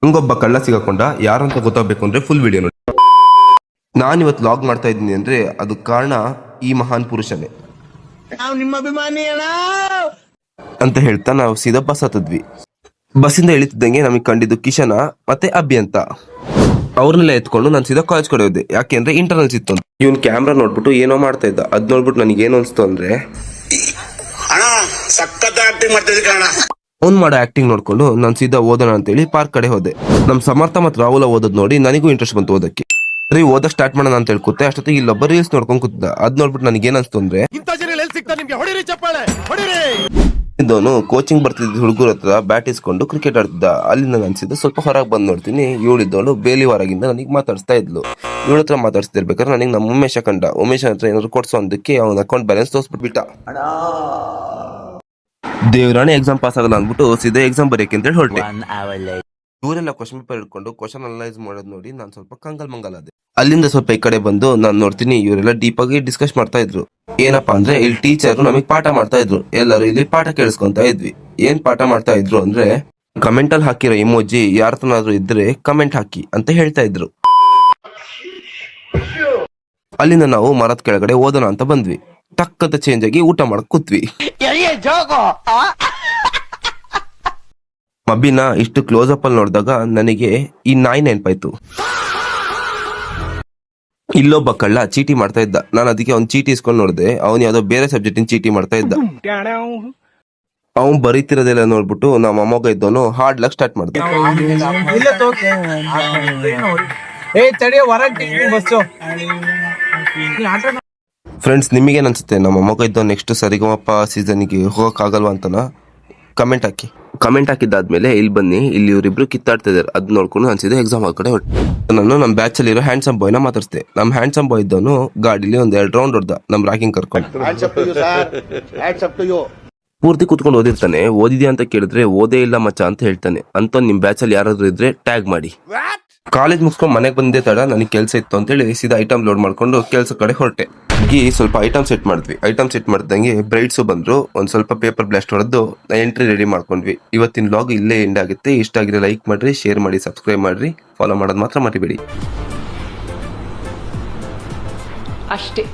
ಹಂಗೊಬ್ಬ ಕಳ್ಳ ಸಿಗಾಕೊಂಡ ಯಾರು ಅಂತ ಗೊತ್ತಾಗಬೇಕು ಅಂದ್ರೆ ಫುಲ್ ವಿಡಿಯೋ ನೋಡಿ. ನಾನಿವತ್ತು ಲಾಗ್ ಮಾಡ್ತಾ ಇದ್ದೀನಿ ಅಂದ್ರೆ ಅದು ಕಾರಣ ಈ ಮಹಾನ್ ಪುರುಷನೇ ನಿಮ್ಮ ಅಭಿಮಾನಿ ಅಂತ ಹೇಳ್ತಾ ನಾವು ಸೀದಾ ಬಸ್ ಹತ್ತಿದ್ವಿ. ಬಸ್ಸಿಂದ ಇಳಿತಿದ್ದಂಗೆ ನಮಗೆ ಕಂಡಿದ್ದು ಕಿಶನ ಮತ್ತೆ ಅಬ್ಬಿ ಅಂತ. ಅವ್ರನ್ನೆಲ್ಲ ಎತ್ಕೊಂಡು ನಾನು ಸೀದಾ ಕಾಲೇಜ್ ಕಡೆ ಹೋದೆ. ಯಾಕೆಂದ್ರೆ ಇಂಟರ್ನಲ್ಸ್ ಇತ್ತು. ಇವ್ನ್ ಕ್ಯಾಮ್ರಾ ನೋಡ್ಬಿಟ್ಟು ಏನೋ ಮಾಡ್ತಾ ಇದ್ದ. ಅದ್ ನೋಡ್ಬಿಟ್ಟು ನನಗೆ ಏನು ಅನ್ಸ್ತು ಅಂದ್ರೆ ಅವ್ನ್ ಮಾಡೋ ಆಕ್ಟಿಂಗ್ ನೋಡ್ಕೊಂಡು ನಾನು ಸೀದಾ ಓದೋಣ ಅಂತೇಳಿ ಪಾರ್ಕ್ ಕಡೆ ಹೋದೆ. ನಮ್ ಸಮರ್ಥ ಮತ್ತು ರಾಹುಲ ಓದೋದ್ ನೋಡಿ ನನಗೂ ಇಂಟ್ರೆಸ್ಟ್ ಬಂತು ಓದಕ್ಕೆ. ಓದಕ್ ಸ್ಟಾರ್ಟ್ ಮಾಡೋಣ ಅಂತ ಹೇಳ್ಕೊತೆ ಅಷ್ಟೊತ್ತಿಗೆ ಇಲ್ಲೊಬ್ಬ ರೀಲ್ಸ್ ನೋಡ್ಕೊಂಡ್ ಕೂತಿದ್ದ. ಅದ್ ನೋಡ್ಬಿಟ್ಟು ನನಗೆ ಏನ್ ಅನ್ಸ್ತು ಅಂದ್ರೆ ಇದವನು ಕೋಚಿಂಗ್ ಬರ್ತಿದ್ದ ಹುಡುಗರ ಹತ್ರ ಬ್ಯಾಟ್ ಇಸ್ಕೊಂಡು ಕ್ರಿಕೆಟ್ ಆಡ್ತಿದ್ದ. ಅಲ್ಲಿಂದ ಅನ್ಸಿದ್ದು ಸ್ವಲ್ಪ ಹೊರಗೆ ಬಂದ್ ನೋಡ್ತೀನಿ. ಇವಳಿದ್ದವಳು ಬೇಲಿ ಹೊರಗಿಂದ ನನಗೆ ಮಾತಾಡಿಸ್ತಾ ಇದ್ಲು. ಇವಳ ಹತ್ರ ಮಾತಾಡ್ತಿರ್ಬೇಕಾದ್ರೆ ನನಗೆ ನಮ್ಮ ಉಮೇಶ ಕಂಡ. ಉಮೇಶ್ ಹತ್ರ ಏನಾದ್ರು ಕೊಡ್ಸೋ ಅಂದಕ್ಕೆ ಅವನ ಅಕೌಂಟ್ ಬ್ಯಾಲೆನ್ಸ್ ತೋರಿಸ್ಬಿಟ್ಟ. ದೇವರಾಣಿ ಎಕ್ಸಾಮ್ ಪಾಸ್ ಆಗಲ್ಲ ಅಂದ್ಬಿಟ್ಟು ಸೀದಾ ಎಕ್ಸಾಮ್ ಬರೆಯಕ್ಕೆ ಅಂತ ಹೇಳಿ ಹೊರಟೆ. ಇವರೆಲ್ಲ ಕ್ವಶನ್ ಪೇಪರ್ ಇಟ್ಕೊಂಡು ಕ್ವಶನ್ ಅನಲೈಸ್ ಮಾಡೋದು ನೋಡಿ ನಾನು ಸ್ವಲ್ಪ ಕಂಗಲ್ ಮಂಗಲ್ ಆದೆ. ಅಲ್ಲಿಂದ ಸ್ವಲ್ಪ ಈ ಕಡೆ ಬಂದು ನಾನು ನೋಡ್ತೀನಿ ಇವರೆಲ್ಲ ಡೀಪ್ ಆಗಿ ಡಿಸ್ಕಸ್ ಮಾಡ್ತಾ ಇದ್ರು. ಏನಪ್ಪಾ ಅಂದ್ರೆ ಇಲ್ಲಿ ಟೀಚರ್ ನಮಗೆ ಪಾಠ ಮಾಡ್ತಾ ಇದ್ರು. ಎಲ್ಲರೂ ಇಲ್ಲಿ ಪಾಠ ಕೇಳಿಸ್ಕೊಂತಾ ಇದ್ವಿ. ಏನ್ ಪಾಠ ಮಾಡ್ತಾ ಇದ್ರು ಅಂದ್ರೆ ಕಮೆಂಟ್ ಅಲ್ಲಿ ಹಾಕಿರೋ ಇಮೋಜಿ ಯಾರತನಾದ್ರೂ ಇದ್ರೆ ಕಮೆಂಟ್ ಹಾಕಿ ಅಂತ ಹೇಳ್ತಾ ಇದ್ರು. ಅಲ್ಲಿಂದ ನಾವು ಮರದ ಕೆಳಗಡೆ ಓದೋಣ ಅಂತ ಬಂದ್ವಿ. ಟಕ್ಕಂತ ಚೇಂಜ್ ಆಗಿ ಊಟ ಮಾಡಕ್ ಕೂತ್ವಿ. ಮಬ್ಬಿನ ಇಷ್ಟು ಕ್ಲೋಸ್ ಅಪ್ ಅಲ್ಲಿ ನೋಡಿದಾಗ ನನಗೆ ಈ ನಾಯಿ ನೆನಪಾಯ್ತು. ಇಲ್ಲೊಬ್ಬ ಕಳ್ಳ ಚೀಟಿ ಮಾಡ್ತಾ ಇದ್ದ. ನಾನು ಅದಕ್ಕೆ ಅವ್ನ್ ಚೀಟಿ ಇಸ್ಕೊಂಡು ನೋಡಿದೆ. ಅವ್ನು ಯಾವ್ದೋ ಬೇರೆ ಸಬ್ಜೆಕ್ಟ್ ಇನ್ ಚೀಟಿ ಮಾಡ್ತಾ ಇದ್ದ. ಅವ್ನ್ ಬರೀತಿರೋದೆಲ್ಲ ನೋಡ್ಬಿಟ್ಟು ನಮ್ಮ ಮೊಮ್ಮಗ ಇದ್ದವನು ಹಾಡ್ಲಕ್ ಸ್ಟಾರ್ಟ್ ಮಾಡ್ದ. ಫ್ರೆಂಡ್ಸ್, ನಿಮಗೇನ್ ಅನ್ಸುತ್ತೆ? ನಮ್ಮ ಮೊಮ್ಮಗ ಇದ್ದವ್ ನೆಕ್ಸ್ಟ್ ಸರಿಗಮಪ್ಪ ಸೀಸನ್ಗೆ ಹೋಗಕ್ ಆಗಲ್ವಾ ಅಂತನ ಕಮೆಂಟ್ ಹಾಕಿ. ಕಮೆಂಟ್ ಹಾಕಿದ್ದಾದ್ಮೇಲೆ ಇಲ್ಲಿ ಬನ್ನಿ, ಇಲ್ಲಿ ಇವರಿಬ್ರು ಕಿತ್ತಾಡ್ತಾ ಇದಾರೆ. ಅದ್ ನೋಡ್ಕೊಂಡು ಅನ್ಸಿದೆ ಎಕ್ಸಾಮ್ ಕಡೆ ಹೊರಟು. ನಾನು ನಮ್ಮ ಬ್ಯಾಚ್ ಅಲ್ಲಿ ಇರೋ ಹ್ಯಾಂಡ್ಸಮ್ ಬಾಯ್ ನ ಮಾತಾಡ್ತೆ. ನಮ್ ಹ್ಯಾಂಡ್ಸಮ್ ಬಾಯ್ ಇದ್ದವನು ಗಾಡಿಲಿ ಒಂದ್ 2 ರೌಂಡ್ ಹೊಡ್ದ ನಮ್ ರಾಕಿಂಗ್ ಕರ್ಕೊಂಡು. ಪೂರ್ತಿ ಕುತ್ಕೊಂಡು ಓದಿರ್ತಾನೆ. ಓದಿದ್ಯಾ ಅಂತ ಕೇಳಿದ್ರೆ ಓದೇ ಇಲ್ಲ ಮಚ್ಚ ಅಂತ ಹೇಳ್ತಾನೆ. ಅಂತ ನಿಮ್ ಬ್ಯಾಚ್ ಅಲ್ಲಿ ಯಾರಾದ್ರೂ ಇದ್ರೆ ಟ್ಯಾಗ್ ಮಾಡಿ. ಕಾಲೇಜ್ ಮುಗಿಸ್ಕೊಂಡು ಮನೆಗೆ ಬಂದೇ ತಡ ನನಗೆ ಕೆಲಸ ಇತ್ತು ಅಂತೇಳಿ ಸೀದಾ ಐಟಮ್ ಲೋಡ್ ಮಾಡ್ಕೊಂಡು ಕೆಲಸ ಕಡೆ ಹೊರಟೆ. ಸ್ವಲ್ಪ ಐಟಮ್ ಸೆಟ್ ಮಾಡಿದ್ವಿ. ಐಟಮ್ ಸೆಟ್ ಮಾಡ್ದಂಗೆ ಬ್ರೈಡ್ಸ್ ಬಂದ್ರು. ಒಂದ್ ಸ್ವಲ್ಪ ಪೇಪರ್ ಬ್ಲಾಸ್ಟ್ ಹೊಡೆದು ಎಂಟ್ರಿ ರೆಡಿ ಮಾಡ್ಕೊಂಡ್ವಿ. ಇವತ್ತಿನ ವ್ಲಾಗ್ ಇಲ್ಲೇ ಎಂಡ್ ಆಗುತ್ತೆ. ಇಷ್ಟ ಆಗಿದ್ರೆ ಲೈಕ್ ಮಾಡ್ರಿ, ಶೇರ್ ಮಾಡಿ, ಸಬ್ಸ್ಕ್ರೈಬ್ ಮಾಡ್ರಿ, ಫಾಲೋ ಮಾಡೋದು ಮಾತ್ರ ಮರಿಬೇಡಿ. ಅಷ್ಟೇ.